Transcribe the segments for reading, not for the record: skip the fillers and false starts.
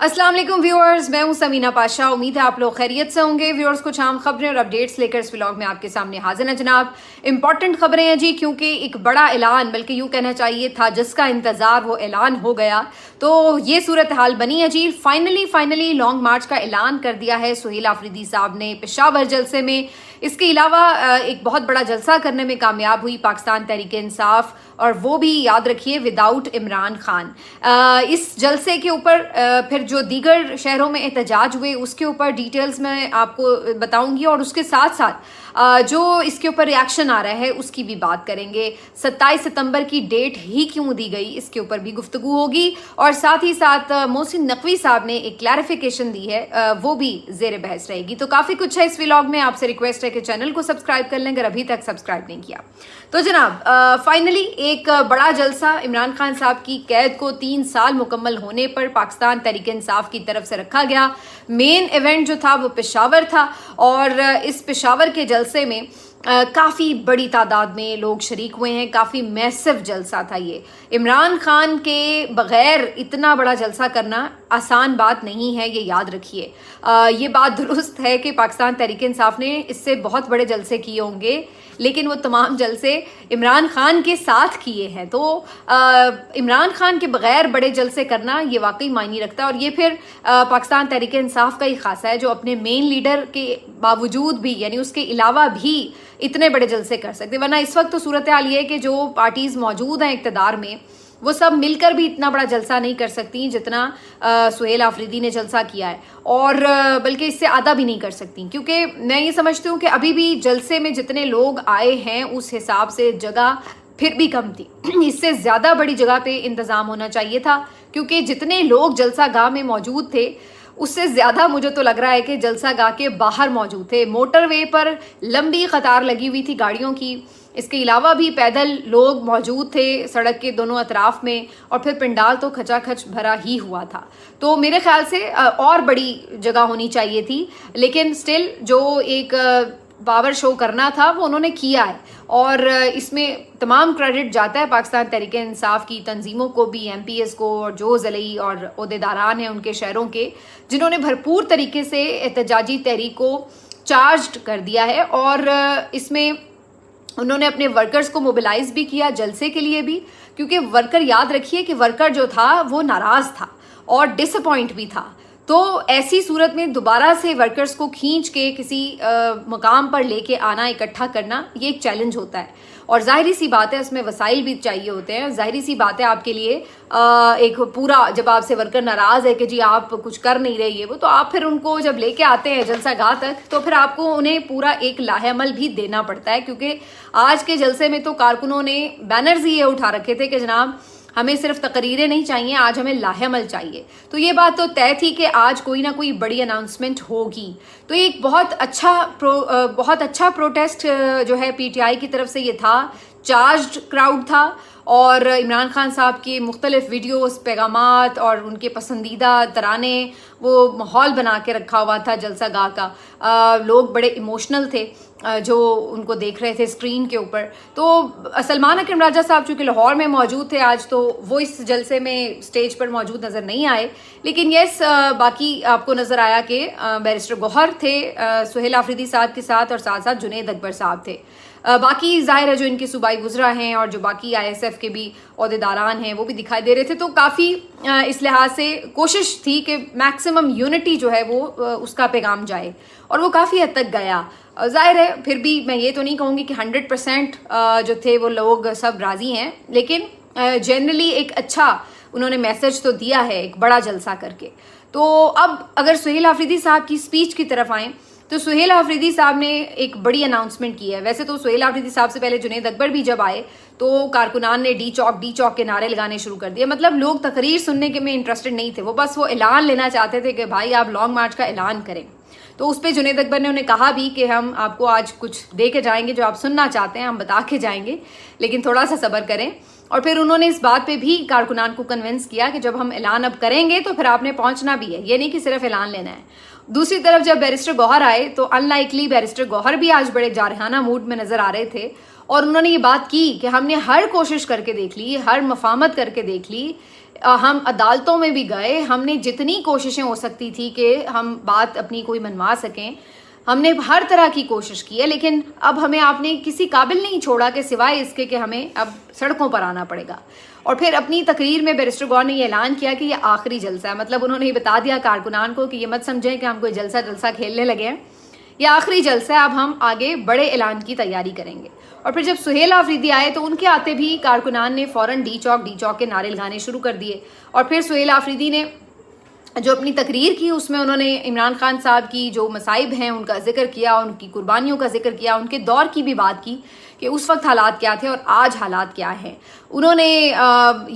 अस्सलाम वालेकुम व्यूअर्स, मैं हूं समीना पाशा। उम्मीद है आप लोग खैरियत से होंगे। व्यूअर्स, कुछ आम खबरें और अपडेट्स लेकर इस व्लॉग में आपके सामने हाजिर हैं जनाब। इंपॉर्टेंट खबरें हैं जी, क्योंकि एक बड़ा ऐलान, बल्कि यूं कहना चाहिए था जिसका इंतजार वो ऐलान हो गया। तो ये सूरत हाल बनी है जी। फाइनली लॉन्ग मार्च का ऐलान कर दिया है सुहेल आफरीदी साहब ने पेशावर जलसे में। इसके अलावा एक बहुत बड़ा जलसा करने में कामयाब हुई पाकिस्तान तहरीक इंसाफ, और वो भी याद रखिए विदाउट इमरान खान। इस जलसे के ऊपर फिर जो दीगर शहरों में एहतजाज हुए उसके ऊपर डिटेल्स में आपको बताऊंगी, और उसके साथ साथ जो इसके ऊपर रिएक्शन आ रहा है उसकी भी बात करेंगे। 27 सितंबर की डेट ही क्यों दी गई, इसके ऊपर भी गुफ्तगू होगी, और साथ ही साथ मोहसिन नकवी साहब ने एक क्लैरिफिकेशन दी है, वो भी जेर बहस रहेगी। तो काफी कुछ है इस व्लॉग में। आपसे रिक्वेस्ट है कि चैनल को सब्सक्राइब कर लें अगर अभी तक सब्सक्राइब नहीं किया। तो जनाब, फाइनली एक बड़ा जलसा इमरान खान साहब की कैद को 3 साल मुकम्मल होने पर पाकिस्तान तहरीक इंसाफ की तरफ से रखा गया। मेन इवेंट जो था वो पेशावर था, और इस पेशावर के जलसे में काफ़ी बड़ी तादाद में लोग शरीक हुए हैं। काफ़ी मैसिव जलसा था ये। इमरान खान के बगैर इतना बड़ा जलसा करना आसान बात नहीं है, ये याद रखिए। ये बात दुरुस्त है कि पाकिस्तान तहरीक इंसाफ ने इससे बहुत बड़े जलसे किए होंगे, लेकिन वो तमाम जलसे इमरान खान के साथ किए हैं। तो इमरान खान के बगैर बड़े जलसे करना ये वाकई मायने रखता है, और ये फिर पाकिस्तान तहरीक इंसाफ का ही खासा है जो अपने मेन लीडर के बावजूद भी, यानी उसके अलावा भी इतने बड़े जलसे कर सकते। वरना इस वक्त तो सूरत हाल ये है कि जो पार्टीज मौजूद हैं इक़्तिदार में, वो सब मिलकर भी इतना बड़ा जलसा नहीं कर सकती जितना सुहेल आफरीदी ने जलसा किया है, और बल्कि इससे आधा भी नहीं कर सकती। क्योंकि मैं ये समझती हूँ कि अभी भी जलसे में जितने लोग आए हैं उस हिसाब से जगह फिर भी कम थी। इससे ज़्यादा बड़ी जगह पे इंतज़ाम होना चाहिए था, क्योंकि जितने लोग जलसा गाह में मौजूद थे उससे ज़्यादा मुझे तो लग रहा है कि जलसा गाह के बाहर मौजूद थे। मोटरवे पर लंबी कतार लगी हुई थी गाड़ियों की। इसके अलावा भी पैदल लोग मौजूद थे सड़क के दोनों अतराफ में, और फिर पंडाल तो खचाखच भरा ही हुआ था। तो मेरे ख्याल से और बड़ी जगह होनी चाहिए थी, लेकिन स्टिल जो एक पावर शो करना था वो उन्होंने किया है, और इसमें तमाम क्रेडिट जाता है पाकिस्तान तहरीक इंसाफ की तंजीमों को भी, MPs को, और जो ज़लई और ओहदेदारान हैं उनके शहरों के, जिन्होंने भरपूर तरीके से एहतजाजी तहरीक को चार्ज कर दिया है। और इसमें उन्होंने अपने वर्कर्स को मोबिलाइज भी किया जलसे के लिए भी, क्योंकि वर्कर, याद रखिए कि वर्कर जो था वो नाराज़ था और डिसअपॉइंट भी था। तो ऐसी सूरत में दोबारा से वर्कर्स को खींच के किसी मकाम पर लेके आना, इकट्ठा करना, ये एक चैलेंज होता है, और जाहिर सी बात है उसमें वसाइल भी चाहिए होते हैं। जाहिर सी बात है आपके लिए एक पूरा, जब आपसे वर्कर नाराज़ है कि जी आप कुछ कर नहीं रहे वो, तो आप फिर उनको जब लेके आते हैं जलसा गाह तक, तो फिर आपको उन्हें पूरा एक लाहेअमल भी देना पड़ता है। क्योंकि आज के जलसे में तो कारकुनों ने बैनर्स ही ये उठा रखे थे कि जनाब हमें सिर्फ तकरीरें नहीं चाहिए, आज हमें लाहेअमल चाहिए। तो ये बात तो तय थी कि आज कोई ना कोई बड़ी अनाउंसमेंट होगी। तो एक बहुत अच्छा प्रोटेस्ट जो है PTI की तरफ से ये था। चार्ज्ड क्राउड था, और इमरान खान साहब के मुख्तलिफ वीडियोस, पैगामात और उनके पसंदीदा तराने, वो माहौल बना के रखा हुआ था जलसा गाह का। लोग बड़े इमोशनल थे जो उनको देख रहे थे स्क्रीन के ऊपर। तो सलमान अकरम राजा साहब चूँकि लाहौर में मौजूद थे आज, तो वो इस जलसे में स्टेज पर मौजूद नज़र नहीं आए। लेकिन यस, बाकी आपको नज़र आया कि बैरिस्टर गौहर थे सुहेल आफरीदी साहब के साथ, और साथ साथ जुनैद अकबर साहब थे। बाकी जाहिर है जो इनके सूबाई गुजरा हैं और जो बाकी ISF के भी ओहदेदारान हैं वो भी दिखाई दे रहे थे। तो काफ़ी इस लिहाज से कोशिश थी कि मैक्सिमम यूनिटी जो है वो उसका पैगाम जाए, और वो काफ़ी हद तक गया। जाहिर है फिर भी मैं ये तो नहीं कहूँगी कि 100% जो थे वो लोग सब राज़ी हैं, लेकिन जनरली एक अच्छा उन्होंने मैसेज तो दिया है एक बड़ा जलसा करके। तो अब अगर सुहेल आफरीदी साहब की स्पीच की तरफ आएँ, तो सुहेल आफरीदी साहब ने एक बड़ी अनाउंसमेंट की है। वैसे तो सुहेल आफरीदी साहब से पहले जुनैद अकबर भी जब आए तो कारकुनान ने डी चौक के नारे लगाने शुरू कर दिए। मतलब लोग तकरीर सुनने के में इंटरेस्टेड नहीं थे, वो बस वो ऐलान लेना चाहते थे कि भाई आप लॉन्ग मार्च का ऐलान करें। तो उस पर जुनैद अकबर ने उन्हें कहा भी कि हम आपको आज कुछ दे के जाएंगे, जो आप सुनना चाहते हैं हम बता के जाएंगे, लेकिन थोड़ा सा सब्र करें। और फिर उन्होंने इस बात पे भी कारकुनान को कन्विंस किया कि जब हम ऐलान अब करेंगे तो फिर आपने पहुंचना भी है, ये नहीं कि सिर्फ ऐलान लेना है। दूसरी तरफ जब बैरिस्टर गौहर आए तो अनलाइकली बैरिस्टर गौहर भी आज बड़े जारहाना मूड में नजर आ रहे थे, और उन्होंने ये बात की कि हमने हर कोशिश करके देख ली, हर मफामत करके देख ली, हम अदालतों में भी गए, हमने जितनी कोशिशें हो सकती थी कि हम बात अपनी कोई मनवा सकें, हमने हर तरह की कोशिश की है, लेकिन अब हमें आपने किसी काबिल नहीं छोड़ा कि सिवाय इसके कि हमें अब सड़कों पर आना पड़ेगा। और फिर अपनी तकरीर में बैरिस्टर गौर ने ये ऐलान किया कि ये आखिरी जलसा है। मतलब उन्होंने ये बता दिया कारकुनान को कि ये मत समझें कि हम कोई जलसा खेलने लगे हैं, ये आखिरी जलसा है, अब हम आगे बड़े ऐलान की तैयारी करेंगे। और फिर जब सुहेल आफरीदी आए तो उनके आते भी कारकुनान ने फ़ौरन डी चौक के नारे लगाने शुरू कर दिए। और फिर सुहेल आफरीदी ने जो अपनी तकरीर की उसमें उन्होंने इमरान खान साहब की जो मसाइब हैं उनका जिक्र किया, उनकी कुर्बानियों का जिक्र किया, उनके दौर की भी बात की कि उस वक्त हालात क्या थे और आज हालात क्या हैं। उन्होंने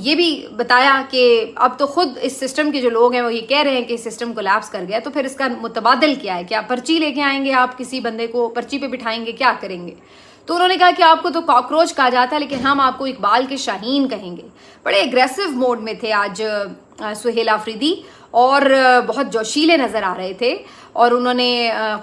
ये भी बताया कि अब तो खुद इस सिस्टम के जो लोग हैं वो ये कह रहे हैं कि सिस्टम कोलैप्स कर गया, तो फिर इसका मुतबादिल क्या है? क्या पर्ची लेके आएंगे आप, किसी बंदे को पर्ची पे बिठाएंगे, क्या करेंगे? तो उन्होंने कहा कि आपको तो कॉकरोच कहा जाता है, लेकिन हम आपको इकबाल के शाहीन कहेंगे। बड़े एग्रेसिव मोड में थे आज सुहेल आफरीदी और बहुत जोशीले नज़र आ रहे थे। और उन्होंने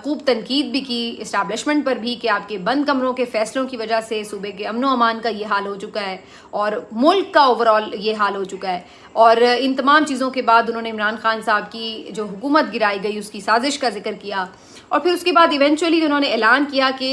खूब तनकीद भी की इस्टेब्लिशमेंट पर भी कि आपके बंद कमरों के फैसलों की वजह से सूबे के अमनो अमान का ये हाल हो चुका है और मुल्क का ओवरऑल ये हाल हो चुका है। और इन तमाम चीज़ों के बाद उन्होंने इमरान खान साहब की जो हुकूमत गिराई गई उसकी साजिश का जिक्र किया। और फिर उसके बाद इवेंचुअली उन्होंने ऐलान किया कि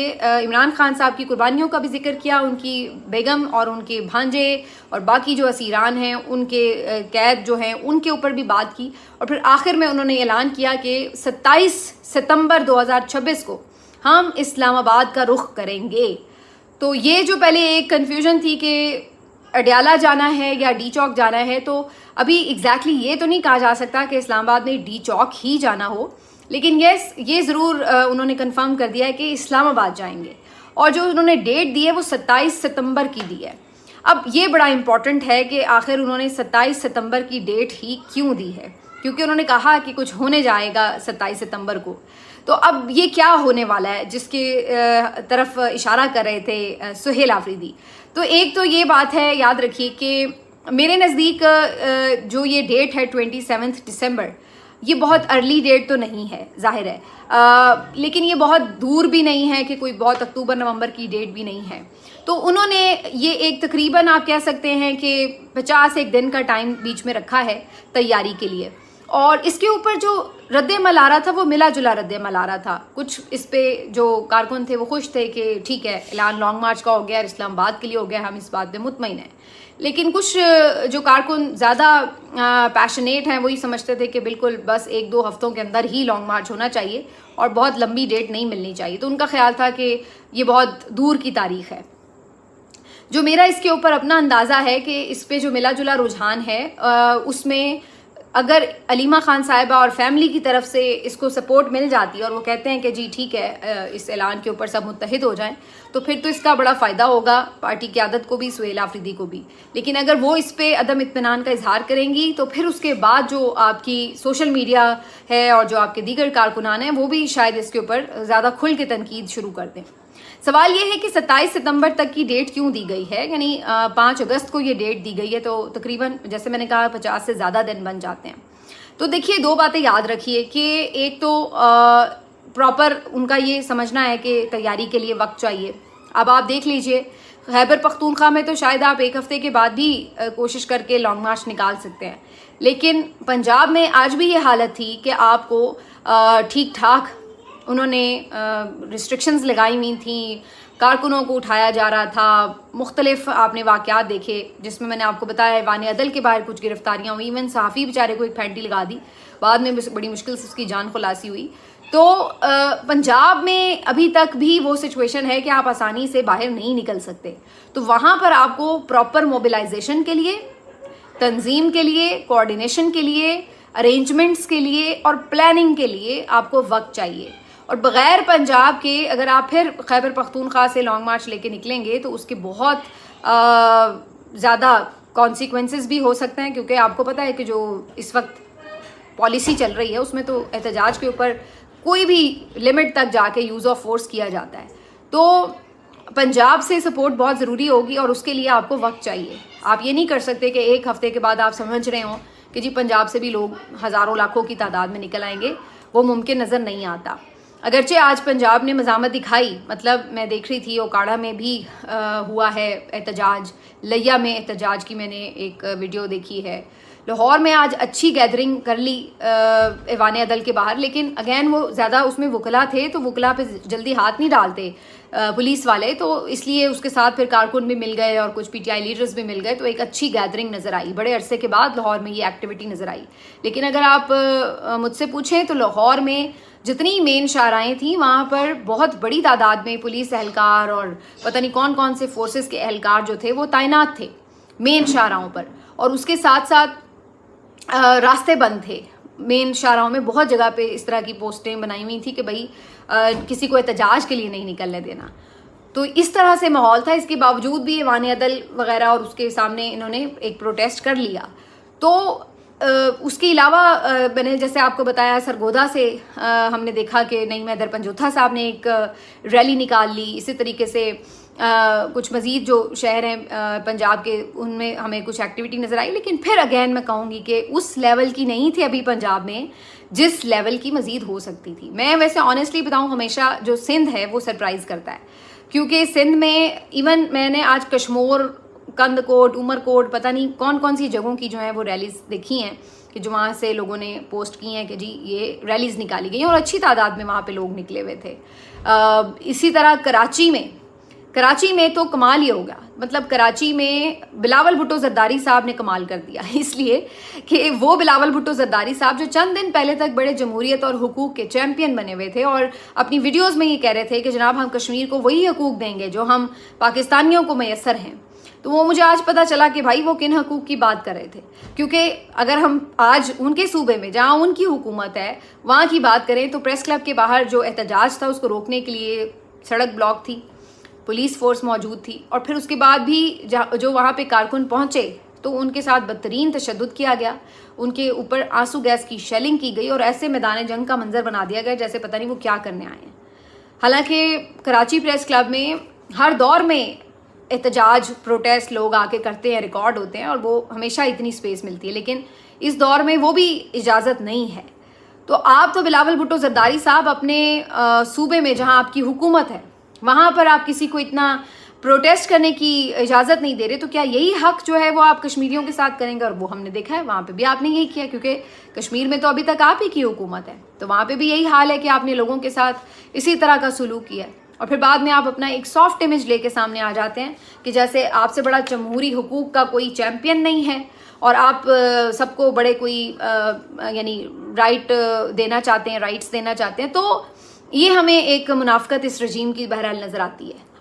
इमरान खान साहब की कुर्बानियों का भी जिक्र किया, उनकी बेगम और उनके भांजे और बाकी जो असीरान हैं उनके कैद जो हैं उनके ऊपर भी बात की। और फिर आखिर में उन्होंने ऐलान किया कि 27 सितंबर 2026 को हम इस्लामाबाद का रुख करेंगे। तो ये जो पहले एक कन्फ्यूजन थी कि अडयाला जाना है या डी चौक जाना है, तो अभी एग्जैक्टली ये तो नहीं कहा जा सकता कि इस्लामाबाद में डी चौक ही जाना हो, लेकिन यस ये ज़रूर उन्होंने कंफर्म कर दिया है कि इस्लामाबाद जाएंगे। और जो उन्होंने डेट दी है वो 27 सितंबर की दी है। अब ये बड़ा इम्पॉर्टेंट है कि आखिर उन्होंने 27 सितंबर की डेट ही क्यों दी है, क्योंकि उन्होंने कहा कि कुछ होने जाएगा 27 सितंबर को। तो अब ये क्या होने वाला है जिसके तरफ इशारा कर रहे थे सुहेल आफरीदी। तो एक तो ये बात है, याद रखिए कि मेरे नज़दीक जो ये डेट है 27 दिसंबर, ये बहुत अर्ली डेट तो नहीं है जाहिर है, लेकिन ये बहुत दूर भी नहीं है कि कोई बहुत अक्टूबर नवंबर की डेट भी नहीं है। तो उन्होंने ये एक तकरीबन आप कह सकते हैं कि 50 एक दिन का टाइम बीच में रखा है तैयारी के लिए। और इसके ऊपर जो रद्द-ए-अमल आ रहा था वो मिला जुला रद्द-ए-अमल आ रहा था। कुछ इस पे जो कारकुन थे वो खुश थे कि ठीक है ऐलान लॉन्ग मार्च का हो गया, इस्लामाबाद के लिए हो गया, हम इस बात पे मुतमईन हैं। लेकिन कुछ जो कारकुन ज़्यादा पैशनेट हैं वही समझते थे कि बिल्कुल बस 1-2 हफ्तों के अंदर ही लॉन्ग मार्च होना चाहिए और बहुत लंबी डेट नहीं मिलनी चाहिए। तो उनका ख्याल था कि ये बहुत दूर की तारीख है। जो मेरा इसके ऊपर अपना अंदाज़ा है कि इस पे जो मिला जुला रुझान है उसमें अगर अलीमा खान साहिबा और फैमिली की तरफ से इसको सपोर्ट मिल जाती है और वो कहते हैं कि जी ठीक है इस ऐलान के ऊपर सब मुत्तहिद हो जाएं, तो फिर तो इसका बड़ा फ़ायदा होगा पार्टी क़यादत को भी, सुहेल आफरीदी को भी। लेकिन अगर वो इस पे अदम इत्मीनान का इजहार करेंगी तो फिर उसके बाद जो आपकी सोशल मीडिया है और जो आपके दीगर कारकुनान हैं वो भी शायद इसके ऊपर ज़्यादा खुल के तनकीद शुरू कर दें। सवाल ये है कि 27 सितंबर तक की डेट क्यों दी गई है, यानी 5 अगस्त को ये डेट दी गई है, तो तकरीबन जैसे मैंने कहा 50 से ज़्यादा दिन बन जाते हैं। तो देखिए 2 बातें याद रखिए कि एक तो प्रॉपर उनका ये समझना है कि तैयारी के लिए वक्त चाहिए। अब आप देख लीजिए खैबर पख्तूनख्वा में तो शायद आप 1 हफ्ते के बाद भी कोशिश करके लॉन्ग मार्च निकाल सकते हैं, लेकिन पंजाब में आज भी ये हालत थी कि आपको ठीक ठाक उन्होंने रिस्ट्रिक्शंस लगाई हुई थी, कारकुनों को उठाया जा रहा था। मुख्तलिफ आपने वाक़यात देखे जिसमें मैंने आपको बताया ऐवान अदल के बाहर कुछ गिरफ्तारियाँ हुई, इवन सहाफ़ी बेचारे को एक फैंटी लगा दी, बाद में बड़ी मुश्किल से उसकी जान खुलासी हुई। तो पंजाब में अभी तक भी वो सिचुएशन है कि आप आसानी से बाहर नहीं निकल सकते। तो वहाँ पर आपको प्रॉपर मोबिलाइजेशन के लिए, तंजीम के लिए, कोऑर्डिनेशन के लिए, अरेंजमेंट्स के लिए और प्लानिंग के लिए आपको वक्त चाहिए। और बग़ैर पंजाब के अगर आप फिर खैबर पख्तूनख्वा से लॉन्ग मार्च लेके निकलेंगे तो उसके बहुत ज़्यादा कॉन्सिक्वेंसेस भी हो सकते हैं, क्योंकि आपको पता है कि जो इस वक्त पॉलिसी चल रही है उसमें तो एहतजाज के ऊपर कोई भी लिमिट तक जाके यूज़ ऑफ फोर्स किया जाता है। तो पंजाब से सपोर्ट बहुत ज़रूरी होगी और उसके लिए आपको वक्त चाहिए। आप ये नहीं कर सकते कि 1 हफ्ते के बाद आप समझ रहे हो कि जी पंजाब से भी लोग हज़ारों लाखों की तादाद में निकल आएंगे, वो मुमकिन नज़र नहीं आता। अगरचे आज पंजाब ने मज़ामत दिखाई, मतलब मैं देख रही थी ओकाड़ा में भी हुआ है एहतजाज, लिया में एहतजाज की मैंने एक वीडियो देखी है, लाहौर में आज अच्छी गैदरिंग कर ली ऐवान अदल के बाहर, लेकिन अगेन वो ज़्यादा उसमें वकला थे तो वकला पे जल्दी हाथ नहीं डालते पुलिस वाले, तो इसलिए उसके साथ फिर कारकुन भी मिल गए और कुछ पीटीआई लीडर्स भी मिल गए, तो एक अच्छी गैदरिंग नज़र आई। बड़े अरसे के बाद लाहौर में ये एक्टिविटी नज़र आई। लेकिन अगर आप मुझसे पूछें तो लाहौर में जितनी मेन शाहराएँ थी वहाँ पर बहुत बड़ी तादाद में पुलिस एहलकार और पता नहीं कौन कौन से फोर्सेस के एहलकार जो थे वो तैनात थे मेन शाहराहों पर, और उसके साथ साथ रास्ते बंद थे मेन शाहराहों में। बहुत जगह पे इस तरह की पोस्टें बनाई हुई थी कि भाई किसी को एहतजाज के लिए नहीं निकलने देना। तो इस तरह से माहौल था। इसके बावजूद भी ऐवान अदल वगैरह और उसके सामने इन्होंने एक प्रोटेस्ट कर लिया। तो उसके अलावा मैंने जैसे आपको बताया सरगोदा से हमने देखा कि नईम हैदर पंजोथा साहब ने एक रैली निकाल ली। इसी तरीके से कुछ मज़ीद जो शहर हैं पंजाब के उनमें हमें कुछ एक्टिविटी नज़र आई। लेकिन फिर अगेन मैं कहूँगी कि उस लेवल की नहीं थी अभी पंजाब में जिस लेवल की मज़ीद हो सकती थी। मैं वैसे ऑनेस्टली बताऊँ हमेशा जो सिंध है वो सरप्राइज़ करता है, क्योंकि सिंध में इवन मैंने आज कश्मोर, कंदकोट, उमरकोट, पता नहीं कौन कौन सी जगहों की जो है वो रैलीज देखी हैं कि जो वहाँ से लोगों ने पोस्ट की हैं कि जी ये रैलीज निकाली गई और अच्छी तादाद में वहाँ पे लोग निकले हुए थे। इसी तरह कराची में तो कमाल ही हो गया। मतलब कराची में बिलावल भुट्टो जरदारी साहब ने कमाल कर दिया, इसलिए कि वो बिलावल भुट्टो जरदारी साहब जो चंद दिन पहले तक बड़े जमहूरियत और हुकूक के चैंपियन बने हुए थे और अपनी वीडियोस में ये कह रहे थे कि जनाब हम कश्मीर को वही हकूक देंगे जो हम पाकिस्तानियों को मैसर हैं। तो वो मुझे आज पता चला कि भाई वो किन हकूक की बात कर रहे थे, क्योंकि अगर हम आज उनके सूबे में जहाँ उनकी हुकूमत है वहाँ की बात करें तो प्रेस क्लब के बाहर जो एहतजाज था उसको रोकने के लिए सड़क ब्लॉक थी, पुलिस फोर्स मौजूद थी, और फिर उसके बाद भी जो वहाँ पे कारकुन पहुँचे तो उनके साथ बदतरीन तशद्दुद किया गया, उनके ऊपर आंसू गैस की शेलिंग की गई और ऐसे मैदान जंग का मंजर बना दिया गया जैसे पता नहीं वो क्या करने आए हैं। हालांकि कराची प्रेस क्लब में हर दौर में एहतजाज प्रोटेस्ट लोग आके करते हैं, रिकॉर्ड होते हैं और वो हमेशा इतनी स्पेस मिलती है, लेकिन इस दौर में वो भी इजाज़त नहीं है। तो आप तो बिलावल भुट्टो जरदारी साहब अपने सूबे में जहाँ आपकी हुकूमत है वहाँ पर आप किसी को इतना प्रोटेस्ट करने की इजाज़त नहीं दे रहे, तो क्या यही हक जो है वो आप कश्मीरियों के साथ करेंगे? और वो हमने देखा है वहाँ पे भी आपने यही किया, क्योंकि कश्मीर में तो अभी तक आप ही की हुकूमत है, तो वहाँ पे भी यही हाल है कि आपने लोगों के साथ इसी तरह का सलूक किया है। और फिर बाद में आप अपना एक सॉफ्ट इमेज लेके सामने आ जाते हैं कि जैसे आपसे बड़ा जमहूरी हुकूक का कोई चैम्पियन नहीं है और आप सबको बड़े कोई यानी राइट देना चाहते हैं, राइट्स देना चाहते हैं। तो ये हमें एक मुनाफकत इस रजीम की बहरहाल नज़र आती है।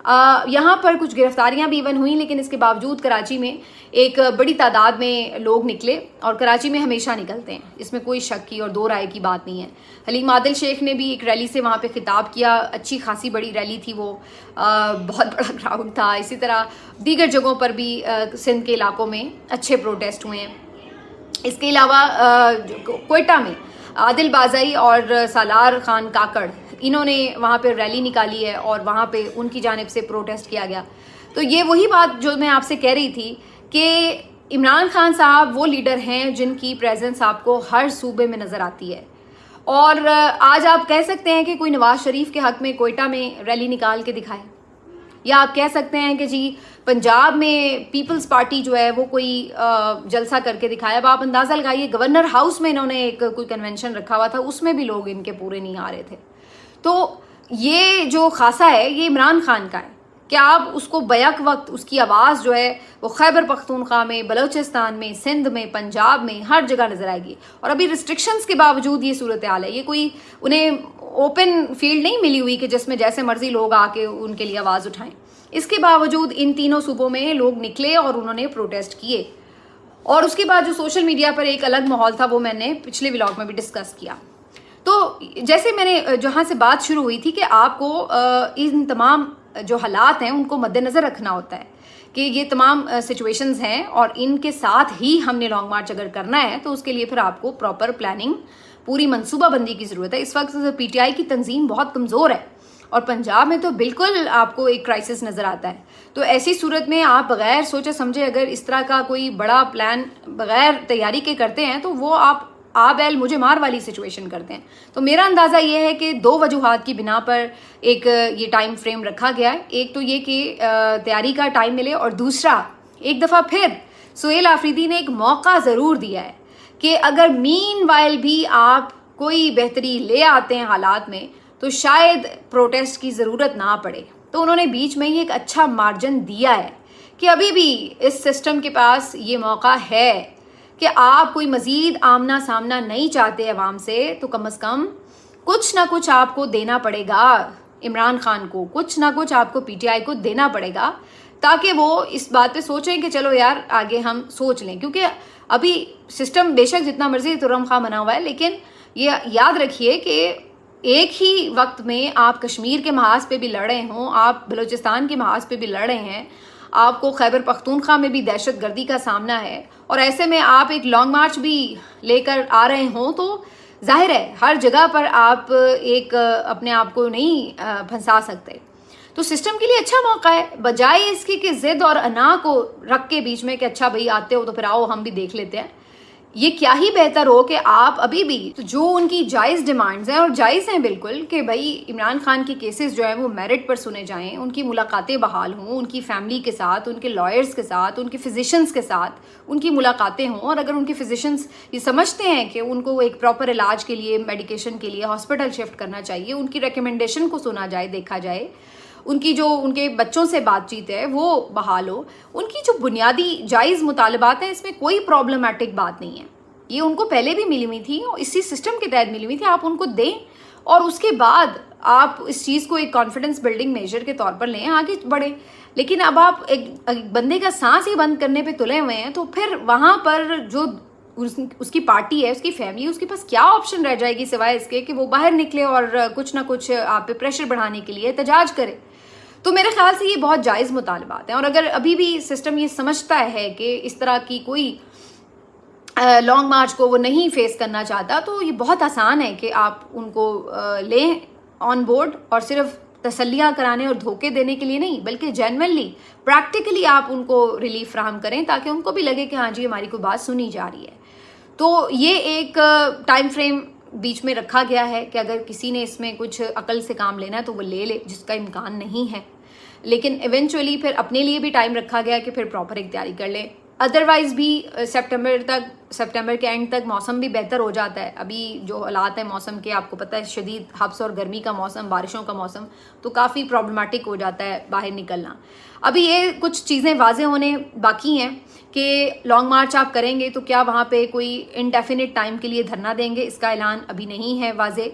यहाँ पर कुछ गिरफ्तारियां भी इवन हुई, लेकिन इसके बावजूद कराची में एक बड़ी तादाद में लोग निकले और कराची में हमेशा निकलते हैं, इसमें कोई शक की और दो राय की बात नहीं है। हलीम आदिल शेख ने भी एक रैली से वहाँ पे खिताब किया, अच्छी खासी बड़ी रैली थी वो, बहुत बड़ा क्राउड था। इसी तरह दीगर जगहों पर भी सिंध के इलाकों में अच्छे प्रोटेस्ट हुए हैं। इसके अलावा कोयटा में आदिल बाज़ाई और सालार खान काकड़ इन्होंने वहाँ पे रैली निकाली है और वहाँ पे उनकी जानिब से प्रोटेस्ट किया गया। तो ये वही बात जो मैं आपसे कह रही थी कि इमरान खान साहब वो लीडर हैं जिनकी प्रेजेंस आपको हर सूबे में नज़र आती है। और आज आप कह सकते हैं कि कोई नवाज शरीफ के हक़ में कोयटा में रैली निकाल के दिखाए, या आप कह सकते हैं कि जी पंजाब में पीपल्स पार्टी जो है वो कोई जलसा करके दिखाया। अब आप अंदाज़ा लगाइए, गवर्नर हाउस में इन्होंने एक कोई कन्वेंशन रखा हुआ था, उसमें भी लोग इनके पूरे नहीं आ रहे थे। तो ये जो खासा है ये इमरान खान का है। क्या आप उसको बैक वक्त उसकी आवाज़ जो है वो खैबर पख्तूनख्वा में, बलूचिस्तान में, सिंध में, पंजाब में हर जगह नज़र आएगी। और अभी रिस्ट्रिक्शंस के बावजूद ये सूरत हाल है, ये कोई उन्हें ओपन फील्ड नहीं मिली हुई कि जिसमें जैसे मर्जी लोग आके उनके लिए आवाज़ उठाएं। इसके बावजूद इन तीनों सूबों में लोग निकले और उन्होंने प्रोटेस्ट किए। और उसके बाद जो सोशल मीडिया पर एक अलग माहौल था वो मैंने पिछले व्लॉग में भी डिस्कस किया। तो जैसे मैंने जहाँ से बात शुरू हुई थी कि आपको इन तमाम जो हालात हैं उनको मद्देनज़र रखना होता है कि ये तमाम सिचुएशंस हैं और इनके साथ ही हमने लॉन्ग मार्च अगर करना है तो उसके लिए फिर आपको प्रॉपर प्लानिंग, पूरी मनसूबाबंदी की ज़रूरत है। इस वक्त पीटीआई की तंजीम बहुत कमज़ोर है और पंजाब में तो बिल्कुल आपको एक क्राइसिस नज़र आता है। तो ऐसी सूरत में आप बग़ैर सोचे समझे अगर इस तरह का कोई बड़ा प्लान बग़ैर तैयारी के करते हैं तो वो आप बैल मुझे मार वाली सिचुएशन करते हैं। तो मेरा अंदाज़ा ये है कि दो वजूहात की बिना पर एक ये टाइम फ्रेम रखा गया है। एक तो ये कि तैयारी का टाइम मिले और दूसरा एक दफ़ा फिर सुहेल आफरीदी ने एक मौका ज़रूर दिया है कि अगर मीनवाइल भी आप कोई बेहतरी ले आते हैं हालात में तो शायद प्रोटेस्ट की ज़रूरत ना पड़े। तो उन्होंने बीच में ही एक अच्छा मार्जिन दिया है कि अभी भी इस सिस्टम के पास ये मौका है कि आप कोई मज़ीद आमना सामना नहीं चाहते अवाम से तो कम अज़ कम कुछ ना कुछ आपको देना पड़ेगा। इमरान खान को कुछ ना कुछ आपको पीटीआई को देना पड़ेगा ताकि वो इस बात पे सोचें कि चलो यार आगे हम सोच लें, क्योंकि अभी सिस्टम बेशक जितना मर्जी तुरम खा बना हुआ है, लेकिन ये याद रखिए कि एक ही वक्त में आप कश्मीर के महाज पे भी लड़ रहे हों, आप बलूचिस्तान के महाज पे भी लड़ रहे हैं, आपको खैबर पख्तूनख्वा में भी दहशत गर्दी का सामना है, और ऐसे में आप एक लॉन्ग मार्च भी लेकर आ रहे हों तो जाहिर है हर जगह पर आप एक अपने आप को नहीं फंसा सकते। तो सिस्टम के लिए अच्छा मौका है, बजाय इसकी कि जिद और अना को रख के बीच में कि अच्छा भाई आते हो तो फिर आओ हम भी देख लेते हैं। ये क्या ही बेहतर हो कि आप अभी भी तो जो उनकी जायज़ डिमांड्स हैं, और जायज़ हैं बिल्कुल, कि भाई इमरान खान के केसेस जो हैं वो मेरिट पर सुने जाएं, उनकी मुलाकातें बहाल हों, उनकी फैमिली के साथ, उनके लॉयर्स के साथ, उनके फिजिशंस के साथ उनकी मुलाकातें हों, और अगर उनके फिजिशंस ये समझते हैं कि उनको एक प्रॉपर इलाज के लिए, मेडिकेशन के लिए हॉस्पिटल शिफ्ट करना चाहिए, उनकी रिकमेंडेशन को सुना जाए, देखा जाए, उनकी जो उनके बच्चों से बातचीत है वो बहाल हो, उनकी जो बुनियादी जायज़ मुतालबात हैं इसमें कोई प्रॉब्लमेटिक बात नहीं है। ये उनको पहले भी मिली हुई थी, इसी सिस्टम के तहत मिली हुई थी, आप उनको दें और उसके बाद आप इस चीज़ को एक कॉन्फिडेंस बिल्डिंग मेजर के तौर पर लें, आगे बढ़े। लेकिन अब आप एक बंदे का सांस ही बंद करने पे तुले हुए हैं तो फिर वहाँ पर जो उसकी पार्टी है, उसकी फैमिली, उसके पास क्या ऑप्शन रह जाएगी सिवाय इसके कि वो बाहर निकले और कुछ ना कुछ आप पे प्रेशर बढ़ाने के लिए एहतजाज करे। तो मेरे ख्याल से ये बहुत जायज़ मुतालबात हैं, और अगर अभी भी सिस्टम ये समझता है कि इस तरह की कोई लॉन्ग मार्च को वो नहीं फेस करना चाहता तो ये बहुत आसान है कि आप उनको लें ऑन बोर्ड, और सिर्फ तसल्लियाँ कराने और धोखे देने के लिए नहीं बल्कि जेन्युइनली प्रैक्टिकली आप उनको रिलीफ फ्राहम करें ताकि उनको भी लगे कि हाँ जी हमारी कोई बात सुनी जा रही है। तो ये एक टाइम फ्रेम बीच में रखा गया है कि अगर किसी ने इसमें कुछ अकल से काम लेना है तो वो ले ले, जिसका इम्कान नहीं है, लेकिन इवेंचुअली फिर अपने लिए भी टाइम रखा गया कि फिर प्रॉपर एक तैयारी कर ले। अदरवाइज़ भी सितंबर के एंड तक मौसम भी बेहतर हो जाता है। अभी जो हालात है मौसम के आपको पता है, शदीद हब्स और गर्मी का मौसम, बारिशों का मौसम, तो काफ़ी प्रॉब्लमेटिक हो जाता है बाहर निकलना। अभी ये कुछ चीज़ें वाज़ेह होने बाकी हैं कि लॉन्ग मार्च आप करेंगे तो क्या वहाँ पे कोई इनडेफिनिट टाइम के लिए धरना देंगे, इसका ऐलान अभी नहीं है वाज़ेह।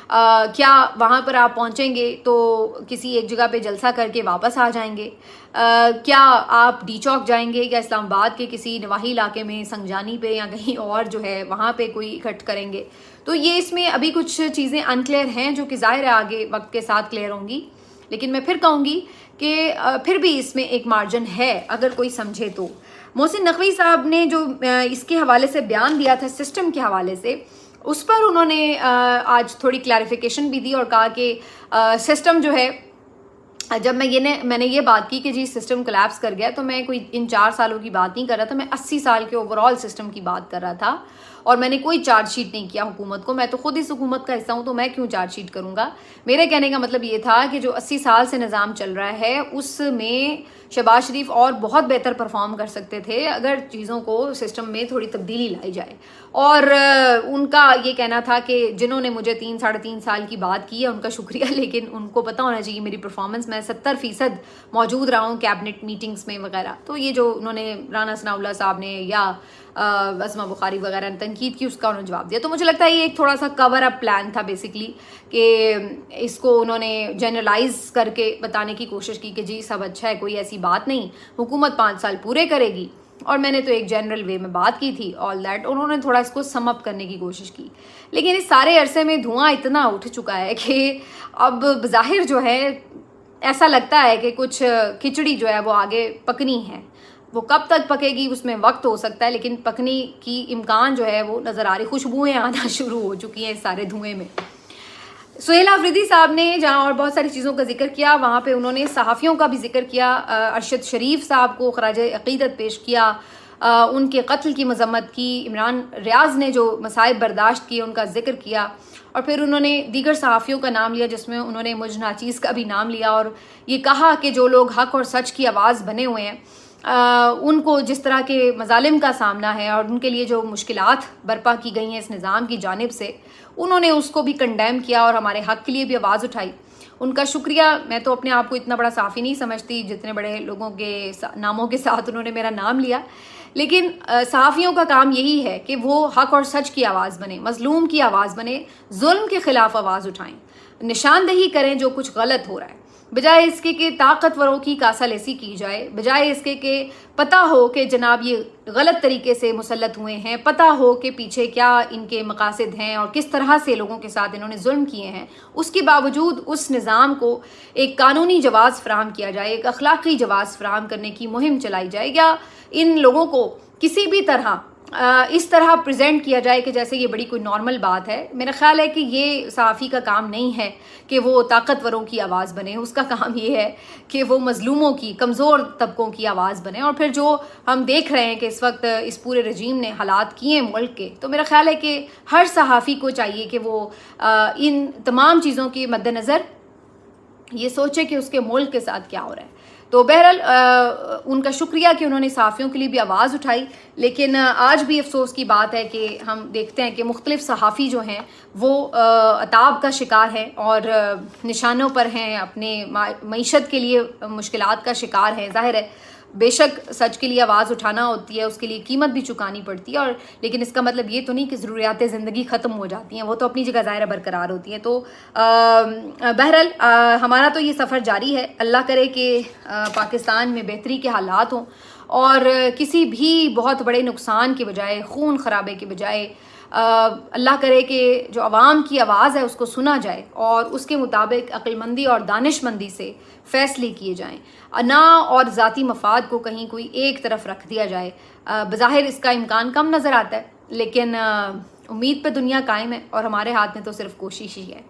क्या वहाँ पर आप पहुँचेंगे तो किसी एक जगह पे जलसा करके वापस आ जाएंगे, क्या आप डी चौक जाएंगे या इस्लामाबाद के किसी नवाही इलाके में संगजानी पे या कहीं और जो है वहाँ पे कोई इकट्ठ करेंगे। तो ये इसमें अभी कुछ चीज़ें अनक्लियर हैं जो कि ज़ाहिर है आगे वक्त के साथ क्लियर होंगी, लेकिन मैं फिर कहूँगी कि फिर भी इसमें एक मार्जिन है अगर कोई समझे तो। मोहसिन नकवी साहब ने जो इसके हवाले से बयान दिया था सिस्टम के हवाले से, उस पर उन्होंने आज थोड़ी क्लैरिफिकेशन भी दी और कहा कि सिस्टम जो है, जब मैंने ये बात की कि जी सिस्टम कोलैप्स कर गया, तो मैं कोई इन 4 सालों की बात नहीं कर रहा था, मैं 80 साल के ओवरऑल सिस्टम की बात कर रहा था। और मैंने कोई चार्जशीट नहीं किया हुकूमत को, मैं तो खुद इस हुकूमत का हिस्सा हूँ तो मैं क्यों चार्जशीट करूँगा। मेरे कहने का मतलब ये था कि जो 80 साल से निज़ाम चल रहा है उसमें शहबाज शरीफ और बहुत बेहतर परफॉर्म कर सकते थे अगर चीज़ों को सिस्टम में थोड़ी तब्दीली लाई जाए। और उनका ये कहना था कि जिन्होंने मुझे 3-3.5 साल की बात की है उनका शुक्रिया, लेकिन उनको पता होना चाहिए मेरी परफॉर्मेंस, मैं 70% मौजूद रहा हूँ कैबिनेट मीटिंग्स में वगैरह। तो ये जो उन्होंने राना सनाउल्लाह साहब ने या अज़मा बुखारी वगैरह ने तनकीद की, उसका उन्होंने जवाब दिया। तो मुझे लगता है ये एक थोड़ा सा कवर अप प्लान था बेसिकली, कि इसको उन्होंने जनरलाइज करके बताने की कोशिश की कि जी सब अच्छा है, कोई ऐसी बात नहीं, हुकूमत 5 साल पूरे करेगी, और मैंने तो एक जनरल वे में बात की थी, ऑल दैट। उन्होंने थोड़ा इसको सम अप करने की कोशिश की, लेकिन इस सारे अरसे में धुआं इतना उठ चुका है कि अब ज़ाहिर जो है ऐसा लगता है कि कुछ खिचड़ी जो है वो आगे पकनी है। वो कब तक पकेगी उसमें वक्त हो सकता है, लेकिन पकने की इम्कान जो है वो नज़र आ रही, खुशबुएँ आना शुरू हो चुकी हैं इस सारे धुएँ में। सुहेल आफरीदी साहब ने जहाँ और बहुत सारी चीज़ों का जिक्र किया, वहाँ पे उन्होंने सहाफ़ियों का भी जिक्र किया, अरशद शरीफ साहब को खराज अक़ीदत पेश किया, उनके कत्ल की मजम्मत की, इमरान रियाज ने जो मसाइब बर्दाश्त किए उनका जिक्र किया, और फिर उन्होंने दीगर सहाफ़ियों का नाम लिया जिसमें उन्होंने मुझ नाचीज़ का भी नाम लिया, और ये कहा कि जो लोग हक़ और सच की आवाज़ बने हुए हैं उनको जिस तरह के मजालिम का सामना है और उनके लिए जो मुश्किलात बर्पा की गई हैं इस निज़ाम की जानिब से, उन्होंने उसको भी कंडेम किया और हमारे हक़ के लिए भी आवाज़ उठाई। उनका शुक्रिया। मैं तो अपने आप को इतना बड़ा साफ़ी नहीं समझती जितने बड़े लोगों के नामों के साथ उन्होंने मेरा नाम लिया, लेकिन सहाफ़ियों का काम यही है कि वो हक़ और सच की आवाज़ बने, मज़लूम की आवाज़ बने, जुल्म के ख़िलाफ़ आवाज़ उठाएं, निशानदही करें जो कुछ गलत हो रहा है, बजाय इसके कि ताकतवरों की कासालेसी की जाए, बजाय इसके कि पता हो कि जनाब ये गलत तरीके से मुसल्लत हुए हैं, पता हो कि पीछे क्या इनके मकासद हैं और किस तरह से लोगों के साथ इन्होंने जुल्म किए हैं। उसके बावजूद उस निज़ाम को एक कानूनी जवाज़ फ़राहम किया जाए, एक अखलाक़ी जवाज़ फ़राहम करने की मुहिम चलाई जाए, या इन लोगों को किसी भी तरह इस तरह प्रेजेंट किया जाए कि जैसे ये बड़ी कोई नॉर्मल बात है। मेरा ख्याल है कि ये सहाफ़ी का काम नहीं है कि वो ताकतवरों की आवाज़ बने, उसका काम ये है कि वो मज़लूमों की, कमज़ोर तबकों की आवाज़ बने। और फिर जो हम देख रहे हैं कि इस वक्त इस पूरे रजीम ने हालात किए मुल्क के, तो मेरा ख्याल है कि हर सहाफ़ी को चाहिए कि वो इन तमाम चीज़ों के मद्देनज़र ये सोचे कि उसके मुल्क के साथ क्या हो रहा है। तो बहरहाल उनका शुक्रिया कि उन्होंने सहाफ़ियों के लिए भी आवाज़ उठाई। लेकिन आज भी अफसोस की बात है कि हम देखते हैं कि मुख्तलिफ सहाफ़ी जो हैं वो अताब का शिकार हैं और निशानों पर हैं, अपने मईशत के लिए मुश्किलात का शिकार हैं। ज़ाहिर है बेशक सच के लिए आवाज़ उठाना होती है, उसके लिए कीमत भी चुकानी पड़ती है, और लेकिन इसका मतलब ये तो नहीं कि ज़रूरियात ज़िंदगी ख़त्म हो जाती हैं, वो तो अपनी जगह ज़ाहिर बरकरार होती हैं। तो बहरहाल हमारा तो ये सफ़र जारी है। अल्लाह करे कि पाकिस्तान में बेहतरी के हालात हों और किसी भी बहुत बड़े नुकसान के बजाय, खून खराबे के बजाय, अल्लाह करे कि जो आवाम की आवाज़ है उसको सुना जाए और उसके मुताबिक अक्लमंदी और दानिशमंदी से फ़ैसले किए जाएं, ना और ज़ाती मफाद को कहीं कोई एक तरफ रख दिया जाए। बज़ाहिर इसका इम्कान कम नज़र आता है, लेकिन उम्मीद पे दुनिया कायम है और हमारे हाथ में तो सिर्फ कोशिश ही है।